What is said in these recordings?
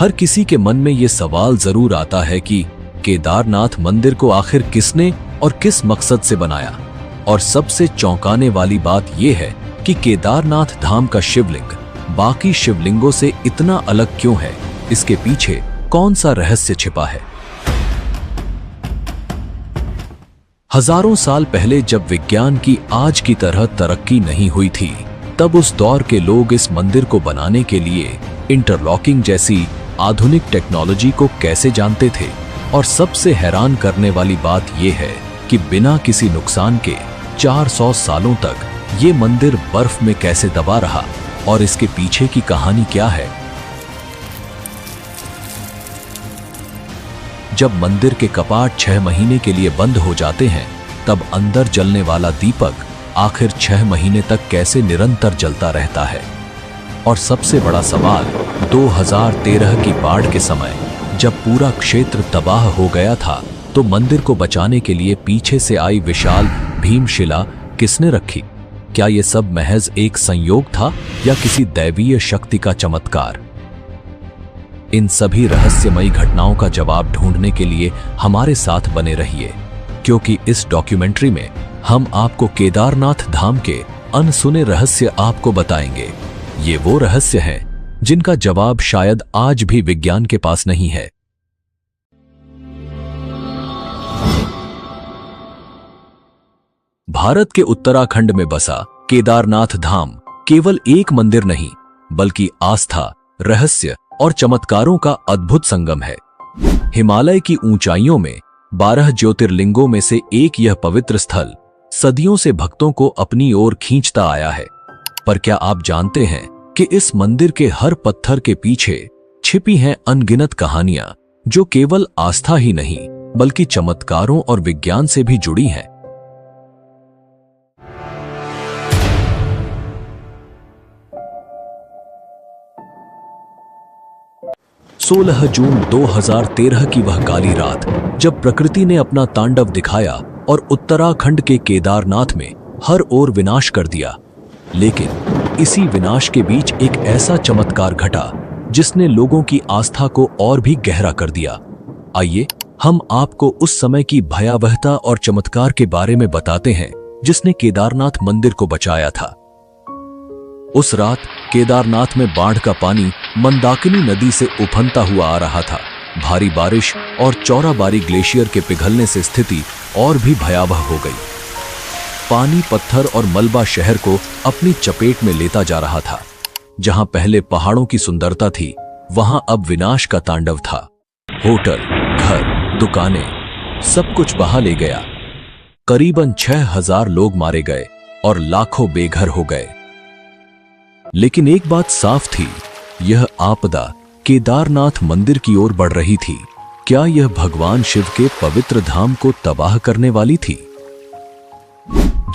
हर किसी के मन में ये सवाल जरूर आता है कि केदारनाथ मंदिर को आखिर किसने और किस मकसद से बनाया। और सबसे चौंकाने वाली बात यह है कि केदारनाथ धाम का शिवलिंग बाकी शिवलिंगों से इतना अलग क्यों है, इसके पीछे कौन सा रहस्य छिपा है। हजारों साल पहले जब विज्ञान की आज की तरह तरक्की नहीं हुई थी, तब उस दौर के लोग इस मंदिर को बनाने के लिए इंटरलॉकिंग जैसी आधुनिक टेक्नोलॉजी को कैसे जानते थे। और सबसे हैरान करने वाली बात यह है कि बिना किसी नुकसान के 400 सालों तक ये मंदिर बर्फ में कैसे दबा रहा और इसके पीछे की कहानी क्या है। जब मंदिर के कपाट 6 महीने के लिए बंद हो जाते हैं, तब अंदर जलने वाला दीपक आखिर 6 महीने तक कैसे निरंतर जलता रहता है। और सबसे बड़ा सवाल, 2013 की बाढ़ के समय जब पूरा क्षेत्र तबाह हो गया था, तो मंदिर को बचाने के लिए पीछे से आई विशाल भीमशिला किसने रखी। क्या यह सब महज एक संयोग था या किसी दैवीय शक्ति का चमत्कार। इन सभी रहस्यमयी घटनाओं का जवाब ढूंढने के लिए हमारे साथ बने रहिए, क्योंकि इस डॉक्यूमेंट्री में हम आपको केदारनाथ धाम के अनसुने रहस्य आपको बताएंगे। ये वो रहस्य हैं जिनका जवाब शायद आज भी विज्ञान के पास नहीं है। भारत के उत्तराखंड में बसा केदारनाथ धाम केवल एक मंदिर नहीं, बल्कि आस्था, रहस्य और चमत्कारों का अद्भुत संगम है। हिमालय की ऊंचाइयों में 12 ज्योतिर्लिंगों में से एक यह पवित्र स्थल सदियों से भक्तों को अपनी ओर खींचता आया है। पर क्या आप जानते हैं कि इस मंदिर के हर पत्थर के पीछे छिपी हैं अनगिनत कहानियां, जो केवल आस्था ही नहीं बल्कि चमत्कारों और विज्ञान से भी जुड़ी हैं। 16 जून 2013 की वह काली रात, जब प्रकृति ने अपना तांडव दिखाया और उत्तराखंड के केदारनाथ में हर ओर विनाश कर दिया। लेकिन इसी विनाश के बीच एक ऐसा चमत्कार घटा जिसने लोगों की आस्था को और भी गहरा कर दिया। आइए हम आपको उस समय की भयावहता और चमत्कार के बारे में बताते हैं जिसने केदारनाथ मंदिर को बचाया था। उस रात केदारनाथ में बाढ़ का पानी मंदाकिनी नदी से उफनता हुआ आ रहा था। भारी बारिश और चौराबारी ग्लेशियर के पिघलने से स्थिति और भी भयावह हो गई। पानी, पत्थर और मलबा शहर को अपनी चपेट में लेता जा रहा था। जहां पहले पहाड़ों की सुंदरता थी, वहां अब विनाश का तांडव था। होटल, घर, दुकानें, सब कुछ बहा ले गया। करीबन 6000 लोग मारे गए और लाखों बेघर हो गए। लेकिन एक बात साफ थी, यह आपदा केदारनाथ मंदिर की ओर बढ़ रही थी। क्या यह भगवान शिव के पवित्र धाम को तबाह करने वाली थी?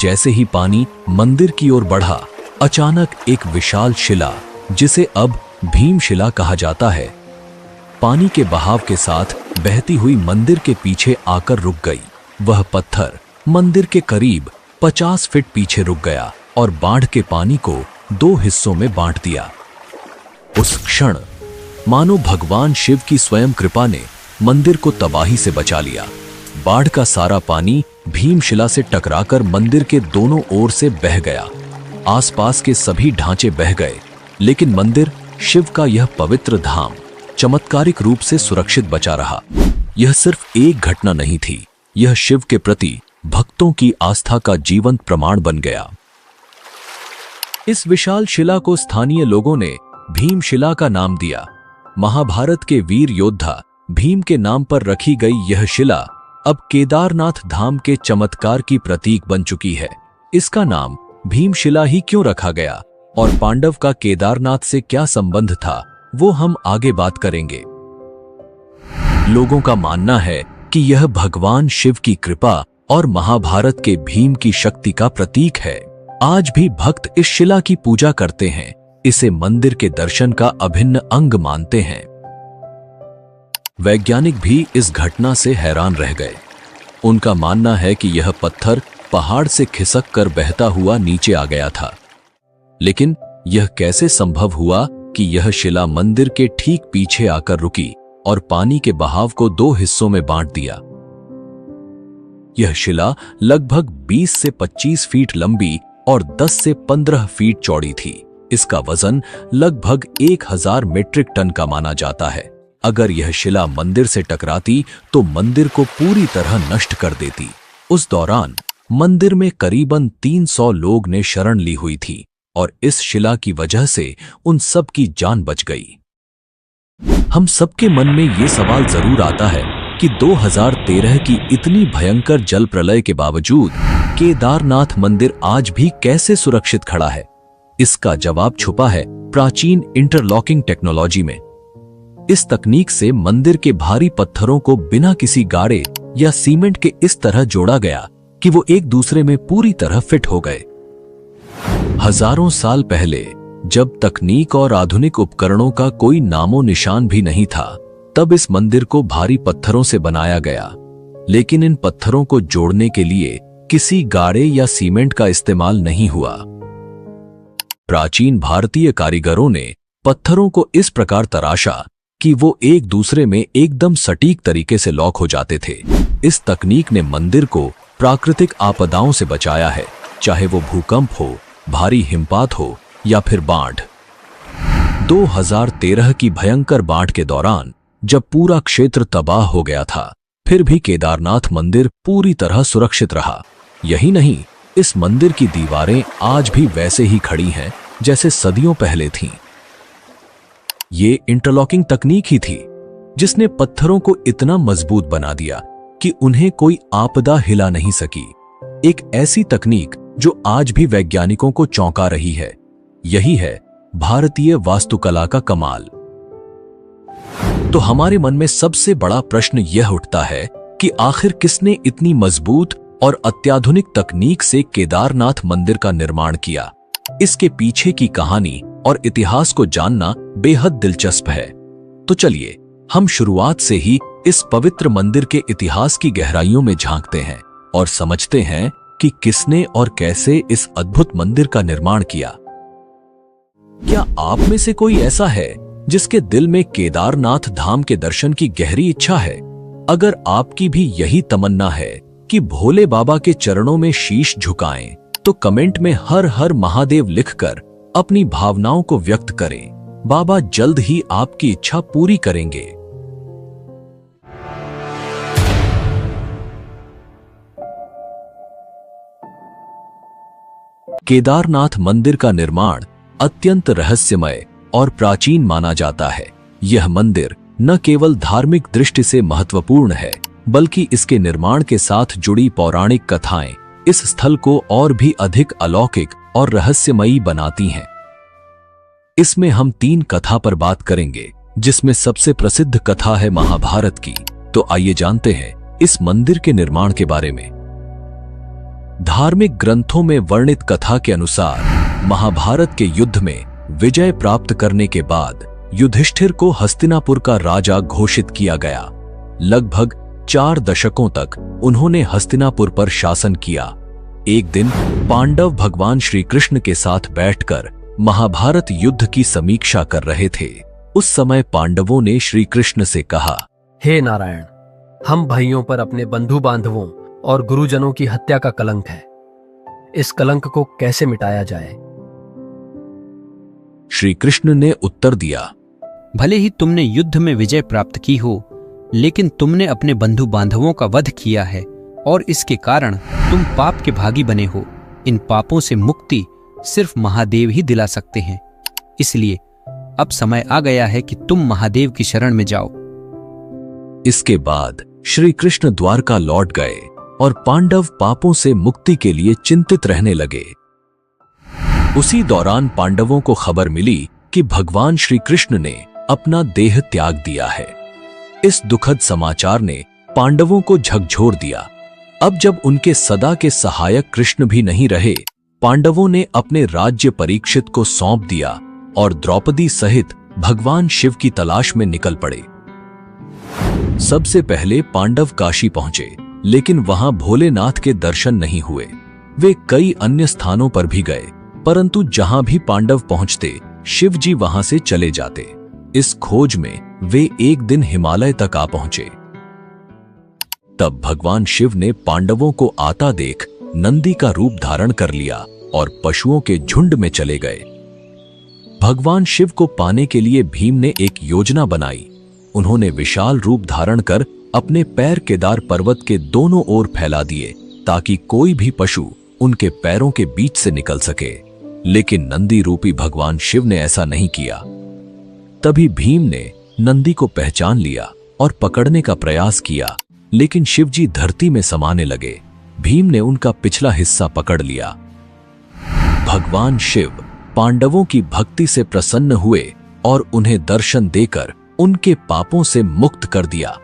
जैसे ही पानी मंदिर की ओर बढ़ा, अचानक एक विशाल शिला, जिसे अब भीमशिला कहा जाता है, पानी के बहाव के साथ बहती हुई मंदिर के पीछे आकर रुक गई। वह पत्थर मंदिर के करीब 50 फीट पीछे रुक गया और बाढ़ के पानी को 2 हिस्सों में बांट दिया। उस क्षण मानो भगवान शिव की स्वयं कृपा ने मंदिर को तबाही से बचा लिया। बाढ़ का सारा पानी भीमशिला से टकराकर मंदिर के दोनों ओर से बह गया। आसपास के सभी ढांचे बह गए, लेकिन मंदिर, शिव का यह पवित्र धाम, चमत्कारिक रूप से सुरक्षित बचा रहा। यह सिर्फ एक घटना नहीं थी, यह शिव के प्रति भक्तों की आस्था का जीवंत प्रमाण बन गया। इस विशाल शिला को स्थानीय लोगों ने भीमशिला का नाम दिया। महाभारत के वीर योद्धा भीम के नाम पर रखी गई यह शिला अब केदारनाथ धाम के चमत्कार की प्रतीक बन चुकी है। इसका नाम भीमशिला ही क्यों रखा गया और पांडव का केदारनाथ से क्या संबंध था, वो हम आगे बात करेंगे। लोगों का मानना है कि यह भगवान शिव की कृपा और महाभारत के भीम की शक्ति का प्रतीक है। आज भी भक्त इस शिला की पूजा करते हैं, इसे मंदिर के दर्शन का अभिन्न अंग मानते हैं। वैज्ञानिक भी इस घटना से हैरान रह गए। उनका मानना है कि यह पत्थर पहाड़ से खिसक कर बहता हुआ नीचे आ गया था। लेकिन यह कैसे संभव हुआ कि यह शिला मंदिर के ठीक पीछे आकर रुकी और पानी के बहाव को 2 हिस्सों में बांट दिया। यह शिला लगभग 20 से 25 फीट लंबी और 10 से 15 फीट चौड़ी थी। इसका वजन लगभग 1000 मीट्रिक टन का माना जाता है। अगर यह शिला मंदिर से टकराती तो मंदिर को पूरी तरह नष्ट कर देती। उस दौरान मंदिर में करीबन 300 लोग ने शरण ली हुई थी और इस शिला की वजह से उन सब की जान बच गई। हम सबके मन में ये सवाल जरूर आता है कि 2013 की इतनी भयंकर जल प्रलय के बावजूद केदारनाथ मंदिर आज भी कैसे सुरक्षित खड़ा है। इसका जवाब छुपा है प्राचीन इंटरलॉकिंग टेक्नोलॉजी में। इस तकनीक से मंदिर के भारी पत्थरों को बिना किसी गाड़े या सीमेंट के इस तरह जोड़ा गया कि वो एक दूसरे में पूरी तरह फिट हो गए। हजारों साल पहले जब तकनीक और आधुनिक उपकरणों का कोई नामो निशान भी नहीं था, तब इस मंदिर को भारी पत्थरों से बनाया गया। लेकिन इन पत्थरों को जोड़ने के लिए किसी गाड़े या सीमेंट का इस्तेमाल नहीं हुआ। प्राचीन भारतीय कारीगरों ने पत्थरों को इस प्रकार तराशा कि वो एक दूसरे में एकदम सटीक तरीके से लॉक हो जाते थे। इस तकनीक ने मंदिर को प्राकृतिक आपदाओं से बचाया है, चाहे वो भूकंप हो, भारी हिमपात हो या फिर बाढ़। 2013 की भयंकर बाढ़ के दौरान जब पूरा क्षेत्र तबाह हो गया था, फिर भी केदारनाथ मंदिर पूरी तरह सुरक्षित रहा। यही नहीं, इस मंदिर की दीवारें आज भी वैसे ही खड़ी हैं जैसे सदियों पहले थीं। ये इंटरलॉकिंग तकनीक ही थी जिसने पत्थरों को इतना मजबूत बना दिया कि उन्हें कोई आपदा हिला नहीं सकी। एक ऐसी तकनीक जो आज भी वैज्ञानिकों को चौंका रही है। यही है भारतीय वास्तुकला का कमाल। तो हमारे मन में सबसे बड़ा प्रश्न यह उठता है कि आखिर किसने इतनी मजबूत और अत्याधुनिक तकनीक से केदारनाथ मंदिर का निर्माण किया। इसके पीछे की कहानी और इतिहास को जानना बेहद दिलचस्प है। तो चलिए हम शुरुआत से ही इस पवित्र मंदिर के इतिहास की गहराइयों में झांकते हैं और समझते हैं कि किसने और कैसे इस अद्भुत मंदिर का निर्माण किया। क्या आप में से कोई ऐसा है जिसके दिल में केदारनाथ धाम के दर्शन की गहरी इच्छा है? अगर आपकी भी यही तमन्ना है कि भोले बाबा के चरणों में शीश झुकाएं, तो कमेंट में हर हर महादेव लिखकर अपनी भावनाओं को व्यक्त करें। बाबा जल्द ही आपकी इच्छा पूरी करेंगे। केदारनाथ मंदिर का निर्माण अत्यंत रहस्यमय और प्राचीन माना जाता है। यह मंदिर न केवल धार्मिक दृष्टि से महत्वपूर्ण है, बल्कि इसके निर्माण के साथ जुड़ी पौराणिक कथाएं इस स्थल को और भी अधिक अलौकिक और रहस्यमयी बनाती हैं। इसमें हम 3 कथा पर बात करेंगे, जिसमें सबसे प्रसिद्ध कथा है महाभारत की। तो आइए जानते हैं इस मंदिर के निर्माण के बारे में। धार्मिक ग्रंथों में वर्णित कथा के अनुसार महाभारत के युद्ध में विजय प्राप्त करने के बाद युधिष्ठिर को हस्तिनापुर का राजा घोषित किया गया। लगभग 4 दशकों तक उन्होंने हस्तिनापुर पर शासन किया। एक दिन पांडव भगवान श्री कृष्ण के साथ बैठकर महाभारत युद्ध की समीक्षा कर रहे थे। उस समय पांडवों ने श्री कृष्ण से कहा, हे नारायण, हम भाइयों पर अपने बंधु बांधवों और गुरुजनों की हत्या का कलंक है। इस कलंक को कैसे मिटाया जाए? श्री कृष्ण ने उत्तर दिया, भले ही तुमने युद्ध में विजय प्राप्त की हो, लेकिन तुमने अपने बंधु बांधवों का वध किया है और इसके कारण तुम पाप के भागी बने हो। इन पापों से मुक्ति सिर्फ महादेव ही दिला सकते हैं। इसलिए अब समय आ गया है कि तुम महादेव की शरण में जाओ। इसके बाद श्री कृष्ण द्वारका लौट गए और पांडव पापों से मुक्ति के लिए चिंतित रहने लगे। उसी दौरान पांडवों को खबर मिली कि भगवान श्री कृष्ण ने अपना देह त्याग दिया है। इस दुखद समाचार ने पांडवों को झकझोर दिया। अब जब उनके सदा के सहायक कृष्ण भी नहीं रहे, पांडवों ने अपने राज्य परीक्षित को सौंप दिया और द्रौपदी सहित भगवान शिव की तलाश में निकल पड़े। सबसे पहले पांडव काशी पहुंचे, लेकिन वहां भोलेनाथ के दर्शन नहीं हुए। वे कई अन्य स्थानों पर भी गए, परंतु जहां भी पांडव पहुंचते, शिव जी वहां से चले जाते। इस खोज में वे एक दिन हिमालय तक आ पहुंचे। तब भगवान शिव ने पांडवों को आता देख नंदी का रूप धारण कर लिया और पशुओं के झुंड में चले गए। भगवान शिव को पाने के लिए भीम ने एक योजना बनाई। उन्होंने विशाल रूप धारण कर अपने पैर केदार पर्वत के दोनों ओर फैला दिए ताकि कोई भी पशु उनके पैरों के बीच से निकल सके। लेकिन नंदी रूपी भगवान शिव ने ऐसा नहीं किया। तभी भीम ने नंदी को पहचान लिया और पकड़ने का प्रयास किया, लेकिन शिव जी धरती में समाने लगे। भीम ने उनका पिछला हिस्सा पकड़ लिया। भगवान शिव पांडवों की भक्ति से प्रसन्न हुए और उन्हें दर्शन देकर उनके पापों से मुक्त कर दिया।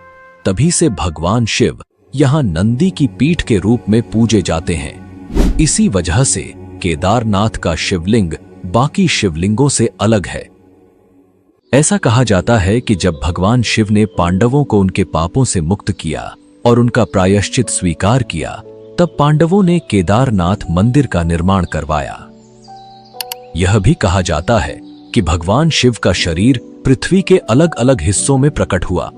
तभी से भगवान शिव यहां नंदी की पीठ के रूप में पूजे जाते हैं। इसी वजह से केदारनाथ का शिवलिंग बाकी शिवलिंगों से अलग है। ऐसा कहा जाता है कि जब भगवान शिव ने पांडवों को उनके पापों से मुक्त किया और उनका प्रायश्चित स्वीकार किया, तब पांडवों ने केदारनाथ मंदिर का निर्माण करवाया। यह भी कहा जाता है कि भगवान शिव का शरीर पृथ्वी के अलग अलग हिस्सों में प्रकट हुआ,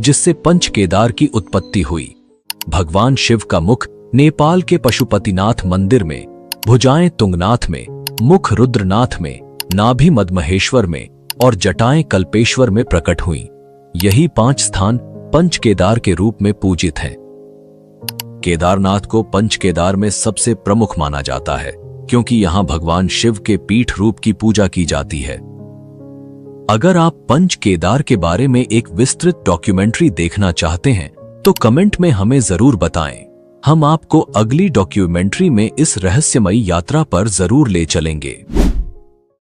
जिससे पंच केदार की उत्पत्ति हुई। भगवान शिव का मुख नेपाल के पशुपतिनाथ मंदिर में, भुजाएं तुंगनाथ में, मुख रुद्रनाथ में, नाभि मदमहेश्वर में और जटाएं कल्पेश्वर में प्रकट हुई। यही 5 स्थान पंच केदार के रूप में पूजित हैं। केदारनाथ को पंच केदार में सबसे प्रमुख माना जाता है, क्योंकि यहां भगवान शिव के पीठ रूप की पूजा की जाती है। अगर आप पंच केदार के बारे में एक विस्तृत डॉक्यूमेंट्री देखना चाहते हैं तो कमेंट में हमें जरूर बताएं। हम आपको अगली डॉक्यूमेंट्री में इस रहस्यमयी यात्रा पर जरूर ले चलेंगे।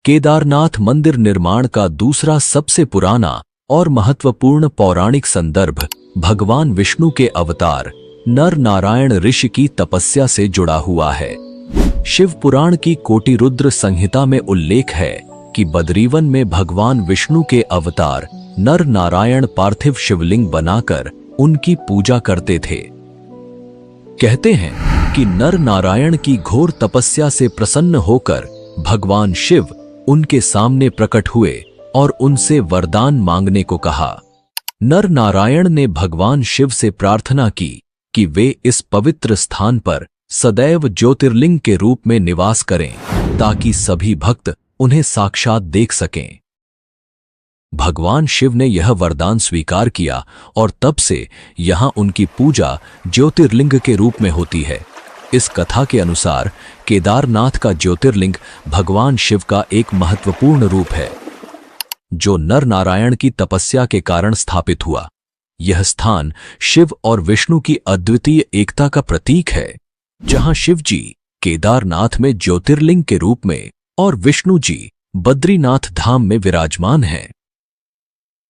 केदारनाथ मंदिर निर्माण का दूसरा सबसे पुराना और महत्वपूर्ण पौराणिक संदर्भ भगवान विष्णु के अवतार नर नारायण ऋषि की तपस्या से जुड़ा हुआ है। शिव पुराण की कोटि रुद्र संहिता में उल्लेख है कि बद्रीवन में भगवान विष्णु के अवतार नर नारायण पार्थिव शिवलिंग बनाकर उनकी पूजा करते थे। कहते हैं कि नर नारायण की घोर तपस्या से प्रसन्न होकर भगवान शिव उनके सामने प्रकट हुए और उनसे वरदान मांगने को कहा। नर नारायण ने भगवान शिव से प्रार्थना की कि वे इस पवित्र स्थान पर सदैव ज्योतिर्लिंग के रूप में निवास करें, ताकि सभी भक्त उन्हें साक्षात देख सकें। भगवान शिव ने यह वरदान स्वीकार किया और तब से यहां उनकी पूजा ज्योतिर्लिंग के रूप में होती है। इस कथा के अनुसार केदारनाथ का ज्योतिर्लिंग भगवान शिव का एक महत्वपूर्ण रूप है, जो नर नारायण की तपस्या के कारण स्थापित हुआ। यह स्थान शिव और विष्णु की अद्वितीय एकता का प्रतीक है, जहां शिव जी केदारनाथ में ज्योतिर्लिंग के रूप में और विष्णु जी बद्रीनाथ धाम में विराजमान हैं।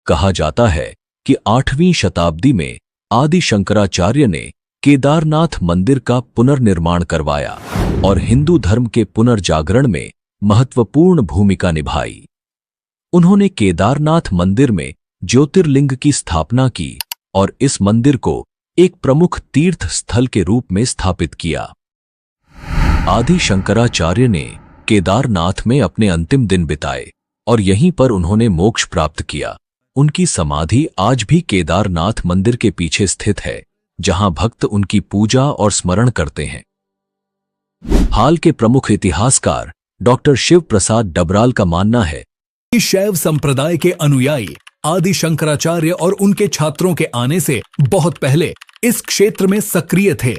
कहा जाता है कि 8वीं शताब्दी में आदि शंकराचार्य ने केदारनाथ मंदिर का पुनर्निर्माण करवाया और हिंदू धर्म के पुनर्जागरण में महत्वपूर्ण भूमिका निभाई। उन्होंने केदारनाथ मंदिर में ज्योतिर्लिंग की स्थापना की और इस मंदिर को एक प्रमुख तीर्थ स्थल के रूप में स्थापित किया। आदि शंकराचार्य ने केदारनाथ में अपने अंतिम दिन बिताए और यहीं पर उन्होंने मोक्ष प्राप्त किया। उनकी समाधि आज भी केदारनाथ मंदिर के पीछे स्थित है, जहां भक्त उनकी पूजा और स्मरण करते हैं। हाल के प्रमुख इतिहासकार डॉक्टर शिव प्रसाद डबराल का मानना है कि शैव संप्रदाय के अनुयायी आदि शंकराचार्य और उनके छात्रों के आने से बहुत पहले इस क्षेत्र में सक्रिय थे।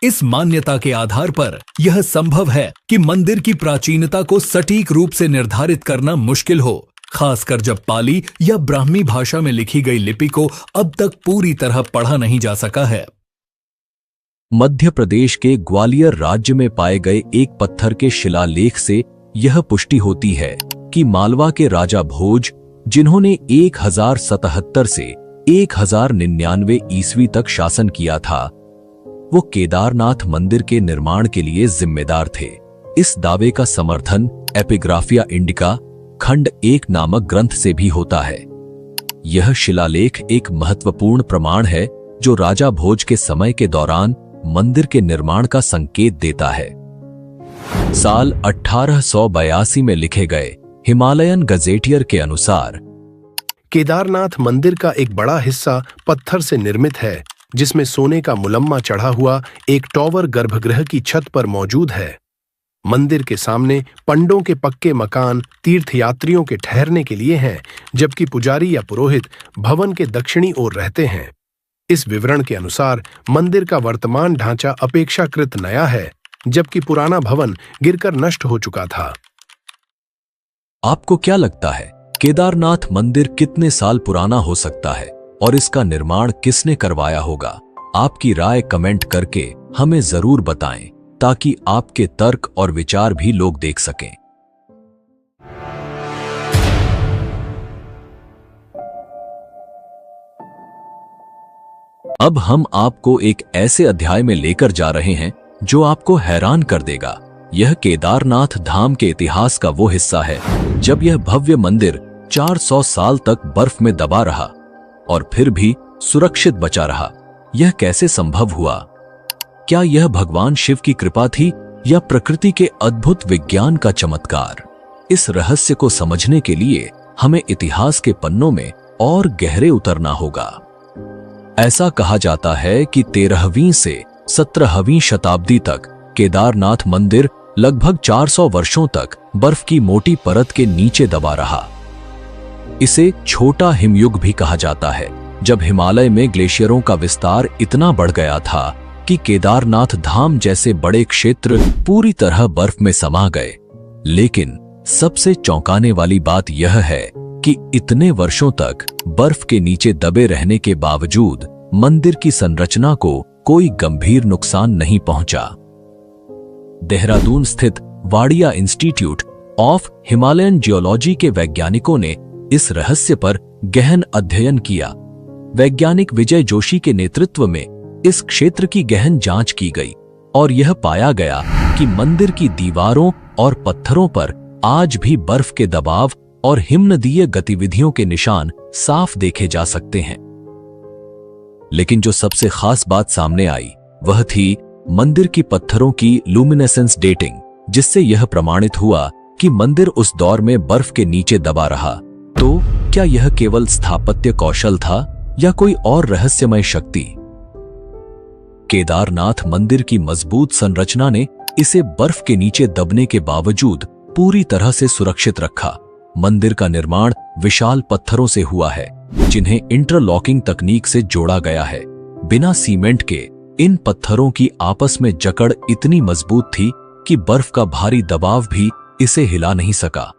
इस मान्यता के आधार पर यह संभव है कि मंदिर की प्राचीनता को सटीक रूप से निर्धारित करना मुश्किल हो, खासकर जब पाली या ब्राह्मी भाषा में लिखी गई लिपि को अब तक पूरी तरह पढ़ा नहीं जा सका है। मध्य प्रदेश के ग्वालियर राज्य में पाए गए एक पत्थर के शिलालेख से यह पुष्टि होती है कि मालवा के राजा भोज, जिन्होंने 1077 से 1099 ईस्वी तक शासन किया था, वो केदारनाथ मंदिर के निर्माण के लिए जिम्मेदार थे। इस दावे का समर्थन एपिग्राफिया इंडिका खंड 1 नामक ग्रंथ से भी होता है। यह शिलालेख एक महत्वपूर्ण प्रमाण है जो राजा भोज के समय के दौरान मंदिर के निर्माण का संकेत देता है। साल 1882 में लिखे गए हिमालयन गजेटियर के अनुसार केदारनाथ मंदिर का एक बड़ा हिस्सा पत्थर से निर्मित है, जिसमें सोने का मुलम्मा चढ़ा हुआ एक टॉवर गर्भगृह की छत पर मौजूद है। मंदिर के सामने पंडों के पक्के मकान तीर्थयात्रियों के ठहरने के लिए हैं, जबकि पुजारी या पुरोहित भवन के दक्षिणी ओर रहते हैं। इस विवरण के अनुसार मंदिर का वर्तमान ढांचा अपेक्षाकृत नया है, जबकि पुराना भवन गिरकर नष्ट हो चुका था। आपको क्या लगता है, केदारनाथ मंदिर कितने साल पुराना हो सकता है और इसका निर्माण किसने करवाया होगा? आपकी राय कमेंट करके हमें जरूर बताएं, ताकि आपके तर्क और विचार भी लोग देख सकें। अब हम आपको एक ऐसे अध्याय में लेकर जा रहे हैं जो आपको हैरान कर देगा। यह केदारनाथ धाम के इतिहास का वो हिस्सा है जब यह भव्य मंदिर 400 साल तक बर्फ में दबा रहा और फिर भी सुरक्षित बचा रहा। यह कैसे संभव हुआ? क्या यह भगवान शिव की कृपा थी या प्रकृति के अद्भुत विज्ञान का चमत्कार? इस रहस्य को समझने के लिए हमें इतिहास के पन्नों में और गहरे उतरना होगा। ऐसा कहा जाता है कि 13वीं से 17वीं शताब्दी तक केदारनाथ मंदिर लगभग 400 वर्षों तक बर्फ की मोटी परत के नीचे दबा रहा। इसे छोटा हिमयुग भी कहा जाता है, जब हिमालय में ग्लेशियरों का विस्तार इतना बढ़ गया था कि केदारनाथ धाम जैसे बड़े क्षेत्र पूरी तरह बर्फ में समा गए। लेकिन सबसे चौंकाने वाली बात यह है कि इतने वर्षों तक बर्फ के नीचे दबे रहने के बावजूद मंदिर की संरचना को कोई गंभीर नुकसान नहीं पहुंचा। देहरादून स्थित Wadia institute of Himalayan geology के वैज्ञानिकों ने इस रहस्य पर गहन अध्ययन किया। वैज्ञानिक विजय जोशी के नेतृत्व में इस क्षेत्र की गहन जांच की गई और यह पाया गया कि मंदिर की दीवारों और पत्थरों पर आज भी बर्फ के दबाव और हिमनदीय गतिविधियों के निशान साफ देखे जा सकते हैं। लेकिन जो सबसे खास बात सामने आई वह थी मंदिर की पत्थरों की लुमिनेसेंस डेटिंग, जिससे यह प्रमाणित हुआ कि मंदिर उस दौर में बर्फ के नीचे दबा रहा। तो क्या यह केवल स्थापत्य कौशल था या कोई और रहस्यमय शक्ति? केदारनाथ मंदिर की मजबूत संरचना ने इसे बर्फ के नीचे दबने के बावजूद पूरी तरह से सुरक्षित रखा। मंदिर का निर्माण विशाल पत्थरों से हुआ है, जिन्हें इंटरलॉकिंग तकनीक से जोड़ा गया है। बिना सीमेंट के इन पत्थरों की आपस में जकड़ इतनी मजबूत थी कि बर्फ का भारी दबाव भी इसे हिला नहीं सका।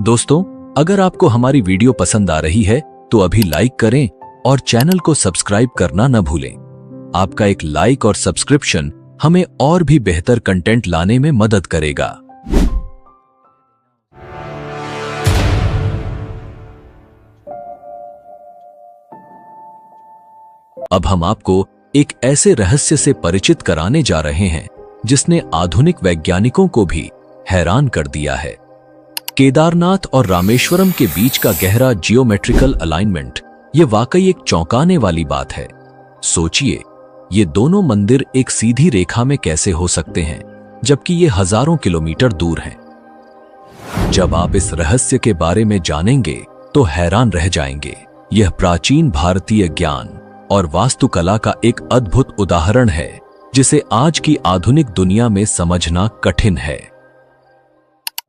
दोस्तों, अगर आपको हमारी वीडियो पसंद आ रही है तो अभी लाइक करें और चैनल को सब्सक्राइब करना न भूलें। आपका एक लाइक और सब्सक्रिप्शन हमें और भी बेहतर कंटेंट लाने में मदद करेगा। अब हम आपको एक ऐसे रहस्य से परिचित कराने जा रहे हैं जिसने आधुनिक वैज्ञानिकों को भी हैरान कर दिया है। केदारनाथ और रामेश्वरम के बीच का गहरा जियोमेट्रिकल अलाइनमेंट, ये वाकई एक चौंकाने वाली बात है। सोचिए, ये दोनों मंदिर एक सीधी रेखा में कैसे हो सकते हैं, जबकि ये हजारों किलोमीटर दूर हैं। जब आप इस रहस्य के बारे में जानेंगे तो हैरान रह जाएंगे। यह प्राचीन भारतीय ज्ञान और वास्तुकला का एक अद्भुत उदाहरण है, जिसे आज की आधुनिक दुनिया में समझना कठिन है।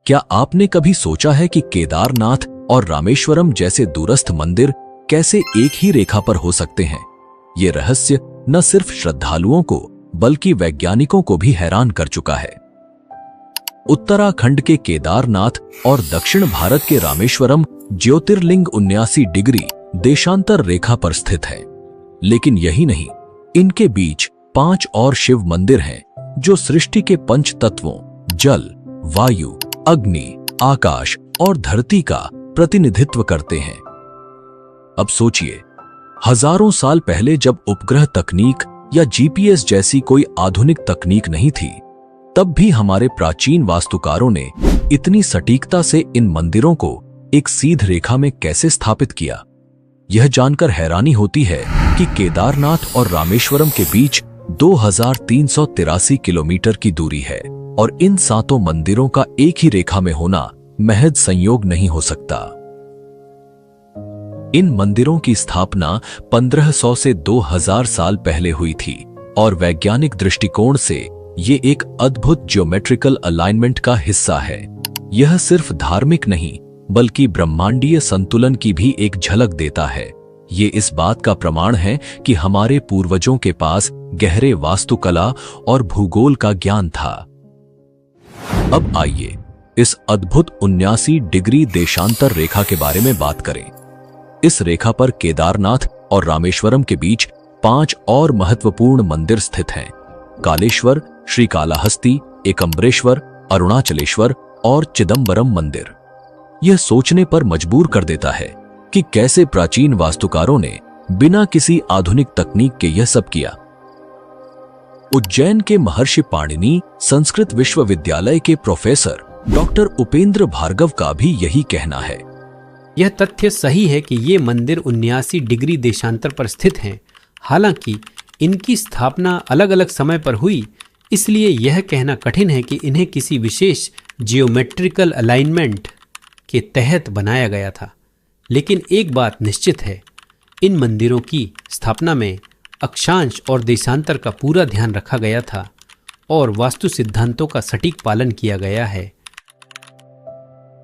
क्या आपने कभी सोचा है कि केदारनाथ और रामेश्वरम जैसे दूरस्थ मंदिर कैसे एक ही रेखा पर हो सकते हैं? ये रहस्य न सिर्फ श्रद्धालुओं को बल्कि वैज्ञानिकों को भी हैरान कर चुका है। उत्तराखंड के केदारनाथ और दक्षिण भारत के रामेश्वरम ज्योतिर्लिंग 79 डिग्री देशांतर रेखा पर स्थित है। लेकिन यही नहीं, इनके बीच 5 और शिव मंदिर हैं जो सृष्टि के पंच तत्वों जल, वायु, अग्नि, आकाश और धरती का प्रतिनिधित्व करते हैं। अब सोचिए, हजारों साल पहले जब उपग्रह तकनीक या जीपीएस जैसी कोई आधुनिक तकनीक नहीं थी, तब भी हमारे प्राचीन वास्तुकारों ने इतनी सटीकता से इन मंदिरों को एक सीध रेखा में कैसे स्थापित किया। यह जानकर हैरानी होती है कि केदारनाथ और रामेश्वरम के बीच 2383 किलोमीटर की दूरी है और इन 7 मंदिरों का एक ही रेखा में होना महज संयोग नहीं हो सकता। इन मंदिरों की स्थापना 1500 से 2000 साल पहले हुई थी और वैज्ञानिक दृष्टिकोण से ये एक अद्भुत ज्योमेट्रिकल अलाइनमेंट का हिस्सा है। यह सिर्फ धार्मिक नहीं बल्कि ब्रह्मांडीय संतुलन की भी एक झलक देता है। ये इस बात का प्रमाण है कि हमारे पूर्वजों के पास गहरे वास्तुकला और भूगोल का ज्ञान था। अब आइए इस अद्भुत 79 डिग्री देशांतर रेखा के बारे में बात करें। इस रेखा पर केदारनाथ और रामेश्वरम के बीच 5 और महत्वपूर्ण मंदिर स्थित हैं। कालेश्वर, श्रीकालाहस्ती, एकम्बरेश्वर, अरुणाचलेश्वर और चिदंबरम मंदिर। यह सोचने पर मजबूर कर देता है कि कैसे प्राचीन वास्तुकारों ने बिना किसी आधुनिक तकनीक के यह सब किया। उज्जैन के महर्षि पाणिनि संस्कृत विश्वविद्यालय के प्रोफेसर डॉक्टर उपेंद्र भार्गव का भी यही कहना है। यह तथ्य सही है कि ये मंदिर 79 डिग्री देशांतर पर स्थित हैं। हालांकि इनकी स्थापना अलग अलग समय पर हुई, इसलिए यह कहना कठिन है कि इन्हें किसी विशेष जियोमेट्रिकल अलाइनमेंट के तहत बनाया गया था। लेकिन एक बात निश्चित है, इन मंदिरों की स्थापना में अक्षांश और देशांतर का पूरा ध्यान रखा गया था और वास्तु सिद्धांतों का सटीक पालन किया गया है।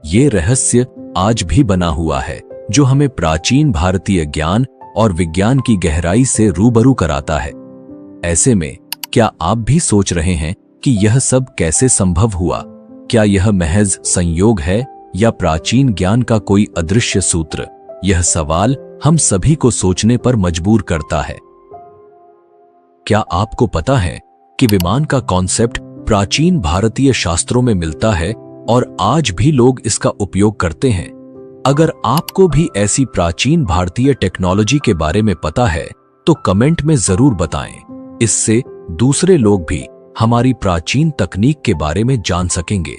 ये रहस्य आज भी बना हुआ है जो हमें प्राचीन भारतीय ज्ञान और विज्ञान की गहराई से रूबरू कराता है। ऐसे में क्या आप भी सोच रहे हैं कि यह सब कैसे संभव हुआ? क्या यह महज संयोग है या प्राचीन ज्ञान का कोई अदृश्य सूत्र? यह सवाल हम सभी को सोचने पर मजबूर करता है। क्या आपको पता है कि विमान का कॉन्सेप्ट प्राचीन भारतीय शास्त्रों में मिलता है और आज भी लोग इसका उपयोग करते हैं? अगर आपको भी ऐसी प्राचीन भारतीय टेक्नोलॉजी के बारे में पता है तो कमेंट में जरूर बताएं। इससे दूसरे लोग भी हमारी प्राचीन तकनीक के बारे में जान सकेंगे।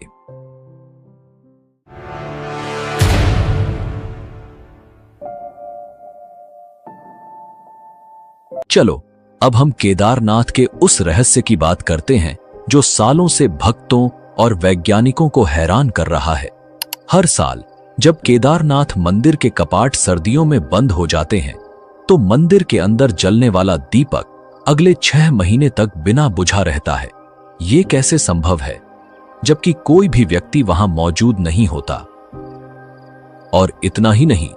चलो अब हम केदारनाथ के उस रहस्य की बात करते हैं जो सालों से भक्तों और वैज्ञानिकों को हैरान कर रहा है। हर साल जब केदारनाथ मंदिर के कपाट सर्दियों में बंद हो जाते हैं तो मंदिर के अंदर जलने वाला दीपक अगले 6 महीने तक बिना बुझा रहता है। ये कैसे संभव है जबकि कोई भी व्यक्ति वहां मौजूद नहीं होता? और इतना ही नहीं,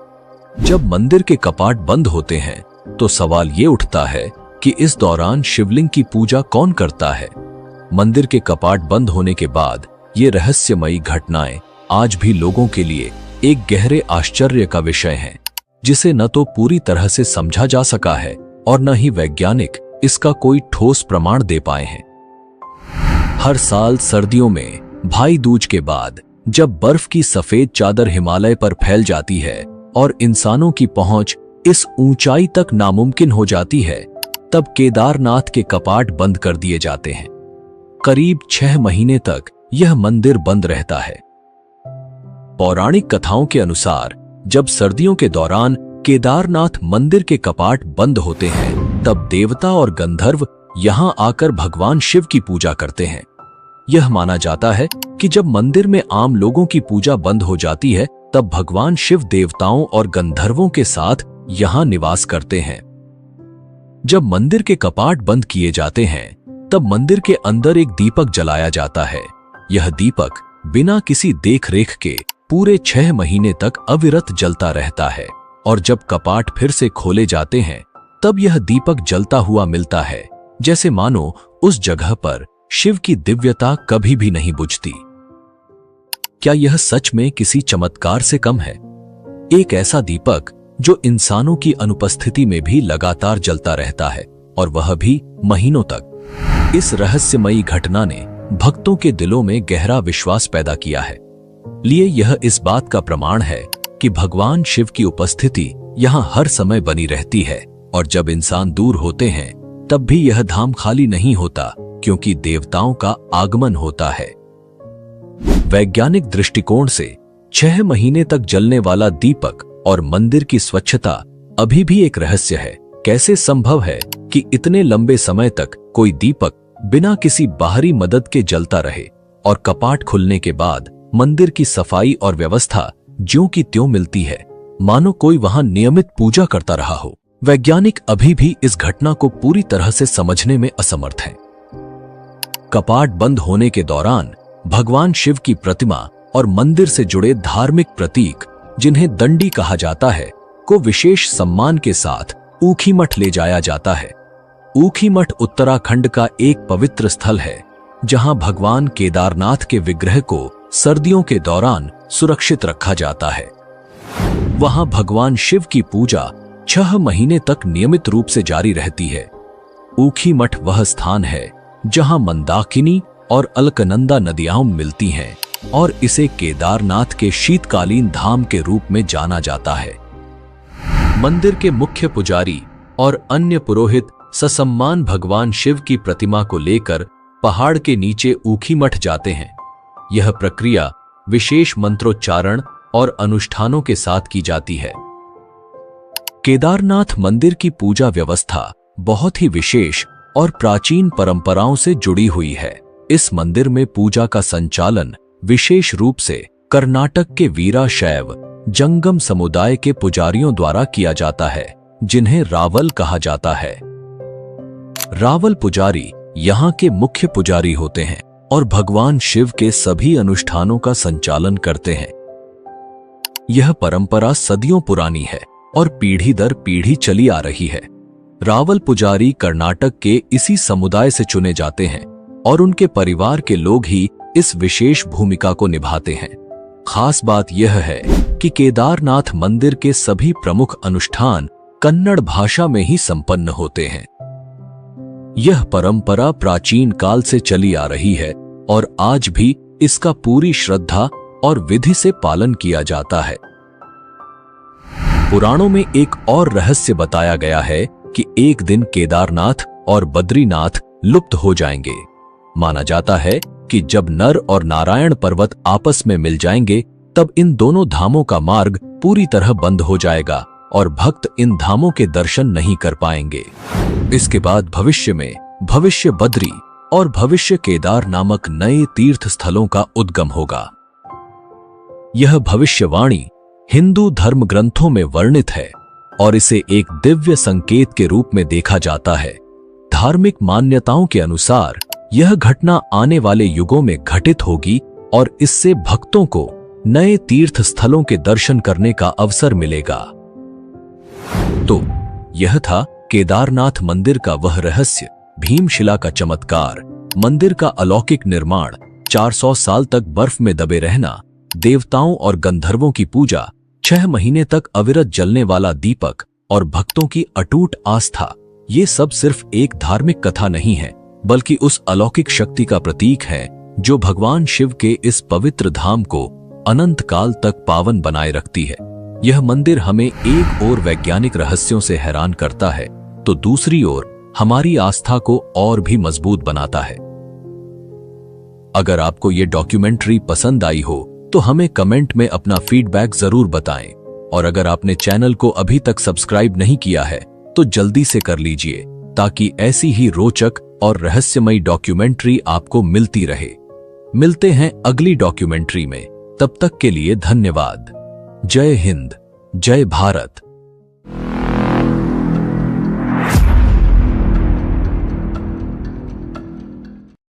जब मंदिर के कपाट बंद होते हैं तो सवाल ये उठता है कि इस दौरान शिवलिंग की पूजा कौन करता है? मंदिर के कपाट बंद होने के बाद ये रहस्यमयी घटनाएं आज भी लोगों के लिए एक गहरे आश्चर्य का विषय हैं, जिसे न तो पूरी तरह से समझा जा सका है और न ही वैज्ञानिक इसका कोई ठोस प्रमाण दे पाए हैं। हर साल सर्दियों में भाई दूज के बाद जब बर्फ की सफेद चादर हिमालय पर फैल जाती है और इंसानों की पहुंच इस ऊंचाई तक नामुमकिन हो जाती है, तब केदारनाथ के कपाट बंद कर दिए जाते हैं। करीब 6 महीने तक यह मंदिर बंद रहता है। पौराणिक कथाओं के अनुसार जब सर्दियों के दौरान केदारनाथ मंदिर के कपाट बंद होते हैं, तब देवता और गंधर्व यहां आकर भगवान शिव की पूजा करते हैं। यह माना जाता है कि जब मंदिर में आम लोगों की पूजा बंद हो जाती है, तब भगवान शिव देवताओं और गंधर्वों के साथ यहां निवास करते हैं। जब मंदिर के कपाट बंद किए जाते हैं, तब मंदिर के अंदर एक दीपक जलाया जाता है। यह दीपक बिना किसी देखरेख के पूरे 6 महीने तक अविरत जलता रहता है और जब कपाट फिर से खोले जाते हैं, तब यह दीपक जलता हुआ मिलता है, जैसे मानो उस जगह पर शिव की दिव्यता कभी भी नहीं बुझती। क्या यह सच में किसी चमत्कार से कम है? एक ऐसा दीपक जो इंसानों की अनुपस्थिति में भी लगातार जलता रहता है और वह भी महीनों तक। इस रहस्यमयी घटना ने भक्तों के दिलों में गहरा विश्वास पैदा किया है। लिए यह इस बात का प्रमाण है कि भगवान शिव की उपस्थिति यहाँ हर समय बनी रहती है और जब इंसान दूर होते हैं तब भी यह धाम खाली नहीं होता, क्योंकि देवताओं का आगमन होता है। वैज्ञानिक दृष्टिकोण से 6 महीने तक जलने वाला दीपक और मंदिर की स्वच्छता अभी भी एक रहस्य है। कैसे संभव है कि इतने लंबे समय तक कोई दीपक बिना किसी बाहरी मदद के जलता रहे और कपाट खुलने के बाद मंदिर की सफाई और व्यवस्था ज्यों की त्यों मिलती है, मानो कोई वहां नियमित पूजा करता रहा हो। वैज्ञानिक अभी भी इस घटना को पूरी तरह से समझने में असमर्थ हैं। कपाट बंद होने के दौरान भगवान शिव की प्रतिमा और मंदिर से जुड़े धार्मिक प्रतीक, जिन्हें दंडी कहा जाता है, को विशेष सम्मान के साथ ऊखीमठ ले जाया जाता है। ऊखीमठ उत्तराखंड का एक पवित्र स्थल है, जहां भगवान केदारनाथ के विग्रह को सर्दियों के दौरान सुरक्षित रखा जाता है। वहां भगवान शिव की पूजा 6 महीने तक नियमित रूप से जारी रहती है। ऊखीमठ वह स्थान है जहां मंदाकिनी और अलकनंदा नदियां मिलती हैं और इसे केदारनाथ के शीतकालीन धाम के रूप में जाना जाता है। मंदिर के मुख्य पुजारी और अन्य पुरोहित ससम्मान भगवान शिव की प्रतिमा को लेकर पहाड़ के नीचे ऊखीमठ जाते हैं। यह प्रक्रिया विशेष मंत्रोच्चारण और अनुष्ठानों के साथ की जाती है। केदारनाथ मंदिर की पूजा व्यवस्था बहुत ही विशेष और प्राचीन परंपराओं से जुड़ी हुई है। इस मंदिर में पूजा का संचालन विशेष रूप से कर्नाटक के वीराशैव जंगम समुदाय के पुजारियों द्वारा किया जाता है, जिन्हें रावल कहा जाता है। रावल पुजारी यहाँ के मुख्य पुजारी होते हैं और भगवान शिव के सभी अनुष्ठानों का संचालन करते हैं। यह परंपरा सदियों पुरानी है और पीढ़ी दर पीढ़ी चली आ रही है। रावल पुजारी कर्नाटक के इसी समुदाय से चुने जाते हैं और उनके परिवार के लोग ही इस विशेष भूमिका को निभाते हैं। खास बात यह है कि केदारनाथ मंदिर के सभी प्रमुख अनुष्ठान कन्नड़ भाषा में ही संपन्न होते हैं। यह परंपरा प्राचीन काल से चली आ रही है और आज भी इसका पूरी श्रद्धा और विधि से पालन किया जाता है। पुराणों में एक और रहस्य बताया गया है कि एक दिन केदारनाथ और बद्रीनाथ लुप्त हो जाएंगे। माना जाता है कि जब नर और नारायण पर्वत आपस में मिल जाएंगे, तब इन दोनों धामों का मार्ग पूरी तरह बंद हो जाएगा और भक्त इन धामों के दर्शन नहीं कर पाएंगे। इसके बाद भविष्य में भविष्य बद्री और भविष्य केदार नामक नए तीर्थ स्थलों का उद्गम होगा। यह भविष्यवाणी हिंदू धर्म ग्रंथों में वर्णित है और इसे एक दिव्य संकेत के रूप में देखा जाता है। धार्मिक मान्यताओं के अनुसार यह घटना आने वाले युगों में घटित होगी और इससे भक्तों को नए तीर्थ स्थलों के दर्शन करने का अवसर मिलेगा। तो यह था केदारनाथ मंदिर का वह रहस्य, भीमशिला का चमत्कार, मंदिर का अलौकिक निर्माण, 400 साल तक बर्फ में दबे रहना, देवताओं और गंधर्वों की पूजा, 6 महीने तक अविरत जलने वाला दीपक और भक्तों की अटूट आस्था। ये सब सिर्फ एक धार्मिक कथा नहीं है, बल्कि उस अलौकिक शक्ति का प्रतीक है जो भगवान शिव के इस पवित्र धाम को अनंत काल तक पावन बनाए रखती है। यह मंदिर हमें एक ओर वैज्ञानिक रहस्यों से हैरान करता है, तो दूसरी ओर हमारी आस्था को और भी मजबूत बनाता है। अगर आपको ये डॉक्यूमेंट्री पसंद आई हो तो हमें कमेंट में अपना फीडबैक जरूर बताएं, और अगर आपने चैनल को अभी तक सब्सक्राइब नहीं किया है तो जल्दी से कर लीजिए, ताकि ऐसी ही रोचक और रहस्यमयी डॉक्यूमेंट्री आपको मिलती रहे। मिलते हैं अगली डॉक्यूमेंट्री में, तब तक के लिए धन्यवाद। जय हिंद, जय भारत।